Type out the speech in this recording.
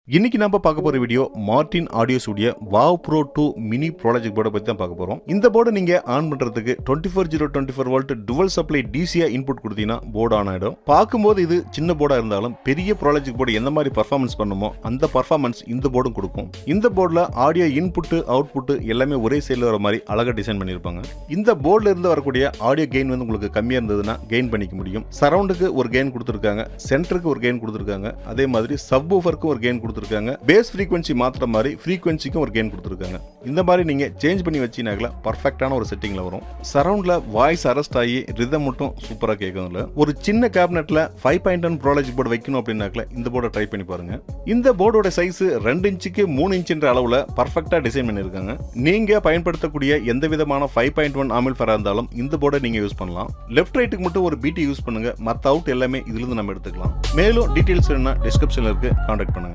இன்னைக்கு நம்ம பார்க்க போற வீடியோ மார்டின் ஆடியோஸ் உடைய வாவ் ப்ரோ 2 மினி ப்ராஜெக்ட் போர்டை பத்தி தான் பார்க்க போறோம். இந்த போர்டை நீங்க ஆன் பண்றதுக்கு 24024 வோல்ட் டுவல் சப்ளை டிசியா இன்புட் கொடுத்தீங்கன்னா போர்டு ஆன் ஆயிடும். பார்க்கும்போது இது சின்ன போர்டா இருந்தாலும் பெரிய ப்ராஜெக்ட் போர்டு எந்த மாதிரி பர்ஃபார்மன்ஸ் பண்ணுமோ அந்த பர்ஃபார்மன்ஸ் இந்த போர்டும் கொடுக்கும். இந்த போர்டில் ஆடியோ இன்புட் அவுட்புட் எல்லாமே ஒரே சைடில் வர மாதிரி அழகா டிசைன் பண்ணியிருப்பாங்க. இந்த போர்டில் இருந்து வரக்கூடிய ஆடியோ கெயின் வந்து உங்களுக்கு கம்மியா இருந்ததுன்னா கெயின் பண்ணிக்க முடியும். சரவுண்டுக்கு ஒரு கெயின் கொடுத்துருக்காங்க, சென்டருக்கு ஒரு கெயின் கொடுத்துருக்காங்க, அதே மாதிரி சப் ஊஃபருக்கு ஒரு கெயின் கொடுத்துருக்காங்க, பேஸ் ஃப்ரீக்வன்சி மாத்திர மாதிரி ஃப்ரீக்வன்சிக்கும் ஒரு கெயின் கொடுத்துருக்காங்க. இந்த மாதிரி நீங்க சேஞ்ச் பண்ணி வச்சீங்கனா பர்ஃபெக்ட்டான ஒரு செட்டிங்ல வரும். சரவுண்ட்ல வாய்ஸ் அரெஸ்ட் ஆகி ரிதம் மட்டும் சூப்பரா கேட்கும்ல. ஒரு சின்ன கேபினெட்ல 5.1 ப்ராஜெக்ட் போர்டு வைக்கணும் அப்படின்னாக்கல இந்த போர்டை ட்ரை பண்ணி பாருங்க. இந்த போர்டோட சைஸ் 2 இன்ச்சுக்கு 3 இன்ச் அளவுல பர்ஃபெக்ட்டா டிசைன் பண்ணிருக்காங்க. நீங்க பயன்படுத்தக்கூடிய எந்த விதமான 5.1 ஆம்பிளிஃபையரா இருந்தாலும் இந்த போர்டை நீங்க யூஸ் பண்ணலாம். லெஃப்ட் ரைட்டுக்கு மட்டும் ஒரு பிடி யூஸ் பண்ணுங்க, மத்த அவுட் எல்லாமே இதுல இருந்து நம்ம எடுத்துக்கலாம். மேலும் டீடைல்ஸ் வேணும்னா டிஸ்கிரிப்ஷன்ல இருக்கு, கான்டாக்ட் பண்ணுங்க.